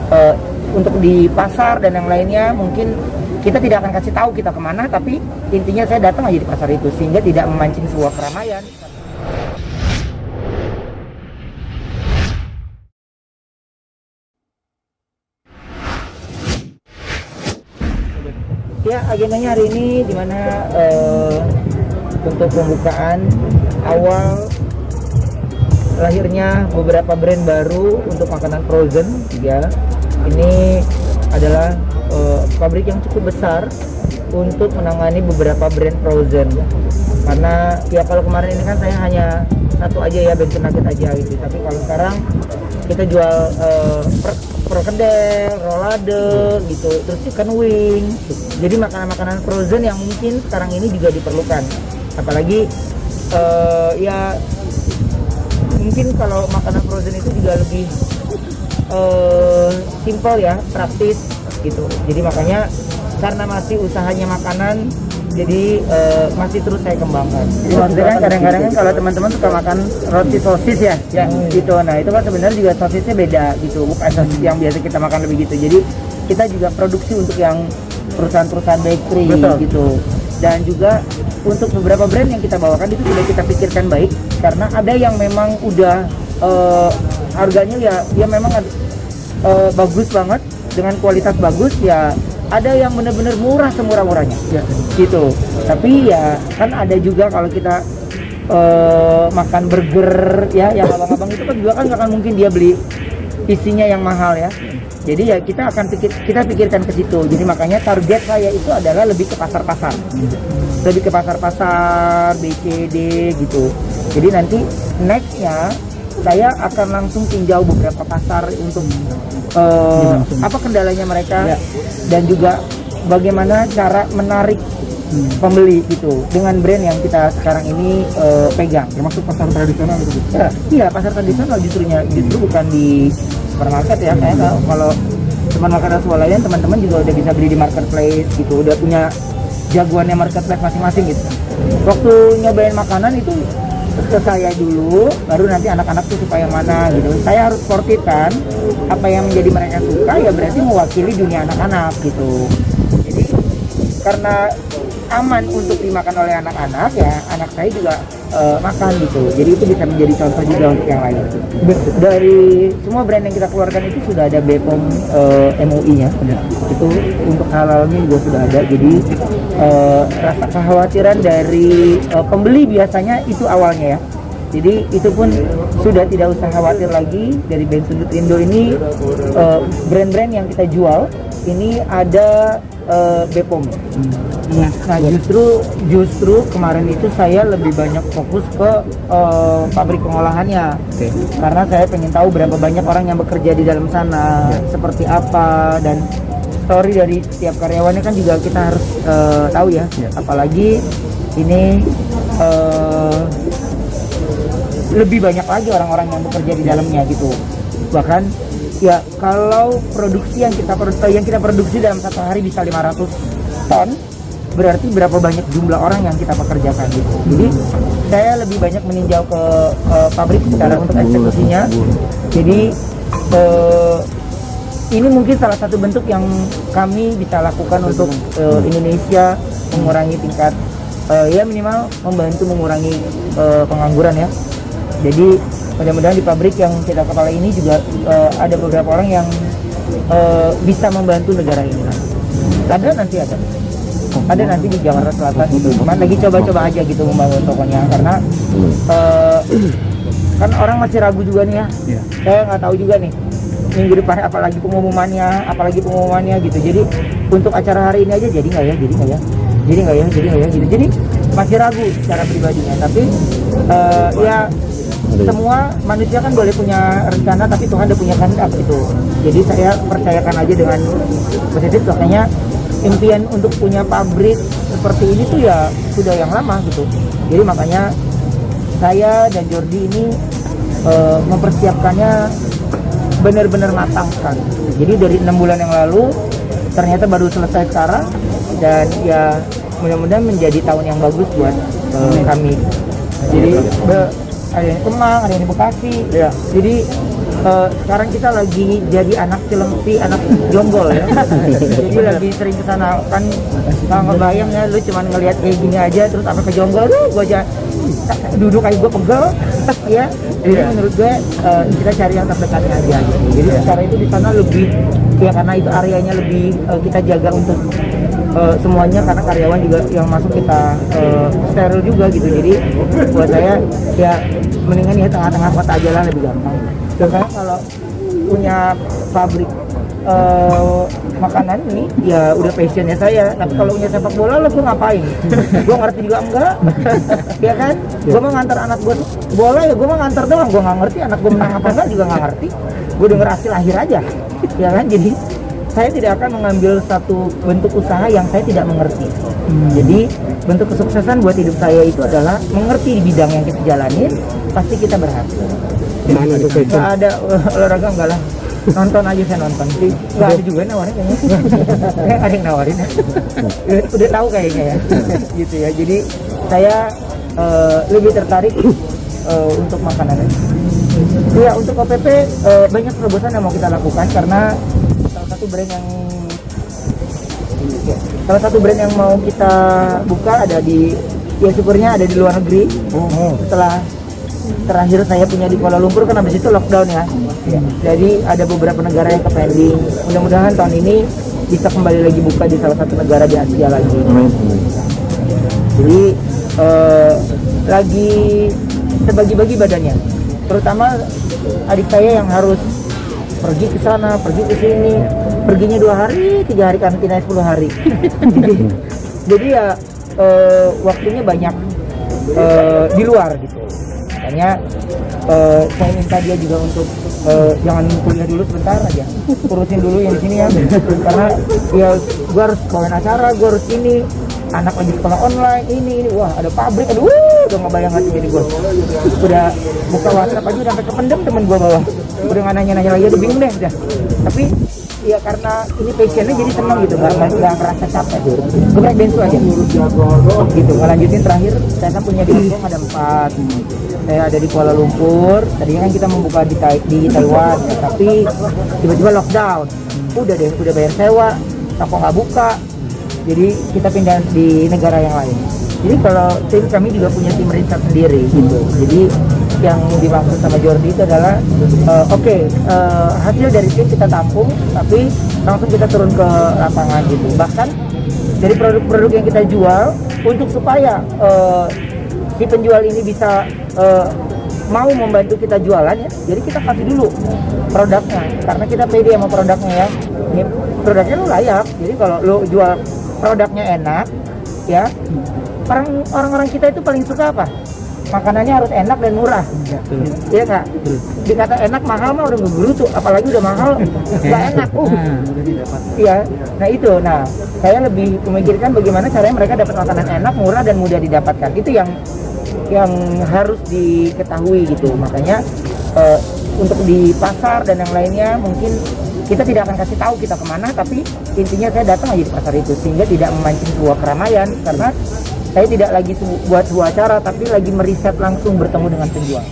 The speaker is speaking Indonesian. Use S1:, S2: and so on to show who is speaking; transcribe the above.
S1: Eh, untuk di pasar dan yang lainnya mungkin kita tidak akan kasih tahu kita kemana, tapi intinya saya datang aja di pasar itu sehingga tidak memancing sebuah keramaian. Ya, agendanya hari ini dimana untuk pembukaan awal lahirnya beberapa brand baru untuk makanan frozen ya. Ini adalah pabrik yang cukup besar untuk menangani beberapa brand frozen, karena ya kalau kemarin ini kan saya hanya satu aja ya, bento nugget aja gitu, tapi kalau sekarang kita jual perkedel, rolade gitu, terus chicken wing. Jadi makanan-makanan frozen yang mungkin sekarang ini juga diperlukan, apalagi ya mungkin kalau makanan frozen itu juga lebih simple ya, praktis gitu. Jadi makanya karena masih usahanya makanan, jadi masih terus saya kembangkan. Jadi kan kadang-kadang kan kalau teman-teman suka makan roti sosis ya, gitu. Nah itu kan sebenarnya juga sosisnya beda gitu, bukan sosis yang biasa kita makan lebih gitu. Jadi kita juga produksi untuk yang perusahaan-perusahaan bakery gitu. Dan juga untuk beberapa brand yang kita bawakan itu sudah kita pikirkan baik, karena ada yang memang udah harganya ya dia memang bagus banget dengan kualitas bagus ya. Ada yang benar-benar murah semurah-murahnya ya, gitu. Tapi ya kan ada juga kalau kita makan burger ya, yang abang-abang itu kan juga kan nggak akan mungkin dia beli isinya yang mahal ya. Jadi ya kita pikirkan ke situ. Jadi makanya target saya itu adalah lebih ke pasar-pasar, lebih ke pasar-pasar BCD gitu. Jadi nanti nextnya saya akan langsung tinjau beberapa pasar untuk apa kendalanya mereka dan juga bagaimana cara menarik pembeli gitu dengan brand yang kita sekarang ini pegang.
S2: Termasuk pasar tradisional gitu.
S1: Iya, pasar tradisional justru bukan di supermarket ya. Saya tahu kalau supermarket swalayan teman-teman juga udah bisa beli di marketplace gitu, udah punya jagoannya marketplace masing-masing gitu. Waktu nyobain makanan itu ke saya dulu, baru nanti anak-anak tuh suka yang mana gitu. Saya harus sportif kan, apa yang menjadi mereka suka ya berarti mewakili dunia anak-anak gitu. Jadi karena aman untuk dimakan oleh anak-anak ya, anak saya juga makan gitu. Jadi itu bisa menjadi contoh juga untuk yang lain. Dari semua brand yang kita keluarkan itu sudah ada BPOM MUI-nya, itu untuk halalnya juga sudah ada. Jadi rasa kekhawatiran dari pembeli biasanya itu awalnya ya. Jadi itu pun sudah tidak usah khawatir lagi. Dari Band Sundut Indo ini brand-brand yang kita jual ini ada BPOM. Nah justru kemarin itu saya lebih banyak fokus ke pabrik pengolahannya, karena saya pengen tahu berapa banyak orang yang bekerja di dalam sana, seperti apa, dan story dari setiap karyawannya kan juga kita harus tahu ya. Apalagi ini lebih banyak lagi orang-orang yang bekerja di dalamnya gitu. Bahkan ya kalau produksi yang kita produksi dalam satu hari bisa 500 ton, berarti berapa banyak jumlah orang yang kita pekerjakan gitu. Jadi saya lebih banyak meninjau ke pabrik secara untuk eksekusinya. Jadi ini mungkin salah satu bentuk yang kami bisa lakukan untuk Indonesia mengurangi tingkat ya minimal membantu mengurangi pengangguran ya. Jadi mudah-mudahan di pabrik yang kita kepala ini juga ada beberapa orang yang bisa membantu negara ini. Ada nanti di Jakarta Selatan gitu. Cuman lagi coba-coba aja gitu membangun tokonya, karena kan orang masih ragu juga nih ya. Saya nggak tahu juga nih minggu depan apalagi pengumumannya gitu. Jadi untuk acara hari ini aja jadi nggak ya gitu. Jadi masih ragu secara pribadinya. Tapi ya semua manusia kan boleh punya rencana, tapi Tuhan udah punya kehendak gitu. Jadi saya percayakan aja dengan positif. Makanya impian untuk punya pabrik seperti ini tuh ya sudah yang lama gitu. Jadi makanya saya dan Jordi ini mempersiapkannya benar-benar matang sekali. Jadi dari 6 bulan yang lalu ternyata baru selesai sekarang, dan ya mudah-mudahan menjadi tahun yang bagus buat kami. Jadi ada yang di Kemang, ada yang di Bekasi. Jadi sekarang kita lagi jadi anak cilemsi, anak jonggol ya. Jadi lagi sering kesana kan, nggak ngebayang ya, lu cuman ngelihat kayak gini aja terus apa ke jonggol, gue aja duduk kayak gue pegel ya. Jadi menurut gue kita cari yang terdekatnya aja gitu. Jadi sekarang itu di sana lebih ya, karena itu areanya lebih kita jaga untuk semuanya, karena karyawan juga yang masuk kita steril juga gitu. Jadi buat saya ya mendingan ya tengah-tengah kota aja lah, lebih gampang. Dan saya kalau punya pabrik makanan ini ya udah passionnya saya. Tapi kalau punya sepak bola lo gue ngapain? Gue ngerti juga enggak ya kan? Gue mau ngantar anak gue bola ya gue mau ngantar doang, gue nggak ngerti anak gue menang apa enggak juga nggak ngerti. Gue denger hasil akhir aja ya kan. Jadi saya tidak akan mengambil satu bentuk usaha yang saya tidak mengerti. Jadi bentuk kesuksesan buat hidup saya itu adalah mengerti di bidang yang kita jalanin, pasti kita berhasil.
S2: Mana tuh
S1: Nggak ada olahraga enggak lah, nonton aja saya nonton. Nggak ada juga nawarin kayaknya. Kayak ada yang nawarin ya. Udah tahu kayaknya ya. Gitu ya. Jadi saya lebih tertarik untuk makanan. Ya untuk OPP banyak terobosan yang mau kita lakukan, karena salah satu brand yang mau kita buka ada di, ya syukurnya ada di luar negeri. Setelah terakhir saya punya di Kuala Lumpur kan habis itu lockdown ya. Jadi ada beberapa negara yang ke-pending. Mudah-mudahan tahun ini bisa kembali lagi buka di salah satu negara di Asia lagi. Jadi lagi terbagi-bagi badannya. Terutama adik saya yang harus pergi ke sana, pergi ke sini, perginya 2 hari, 3 hari, karantina 10 hari. Jadi ya waktunya banyak di luar gitu. Makanya saya minta dia juga untuk jangan kuliah dulu, sebentar aja, urusin dulu yang di sini ya. Karena ya gua harus bawain acara, gua harus ini, anak lagi sekolah online, ini wah ada pabrik, aduh udah nggak bayang hati jadi gua. Udah buka WhatsApp aja udah sampai kependem temen gua bawah, udah nggak nanya-nanya lagi, udah bingung deh udah. Tapi ya karena ini passionnya jadi seneng gitu, nggak ngerasa capek. Gue break dance aja gitu. Ngelanjutin terakhir saya kan punya di Hong Kong ada 4, saya ada di Kuala Lumpur. Tadinya kan kita membuka di Taiwan ya, tapi tiba-tiba lockdown. Udah bayar sewa, toko nggak buka, jadi kita pindah di negara yang lain. Jadi kalau tim kami juga punya tim riset sendiri gitu. Jadi yang dimaksud sama Jordi itu adalah hasil dari tim kita tampung, tapi langsung kita turun ke lapangan gitu. Bahkan dari produk-produk yang kita jual, untuk supaya si penjual ini bisa mau membantu kita jualan ya, jadi kita kasih dulu produknya, karena kita pede sama produknya ya. Ini produknya lu layak, jadi kalau lu jual produknya enak ya, orang-orang kita itu paling suka apa? Makanannya harus enak dan murah. Iya nggak? Dikata enak mahal mah udah ngegelutu, apalagi udah mahal nggak enak. Iya. Nah itu, saya lebih memikirkan bagaimana caranya mereka dapat makanan enak, murah dan mudah didapatkan. Itu yang harus diketahui gitu. Makanya untuk di pasar dan yang lainnya mungkin kita tidak akan kasih tahu kita kemana, tapi intinya saya datang aja di pasar itu sehingga tidak memancing sebuah keramaian, karena saya tidak lagi buat sebuah acara, tapi lagi meriset langsung bertemu dengan penjual.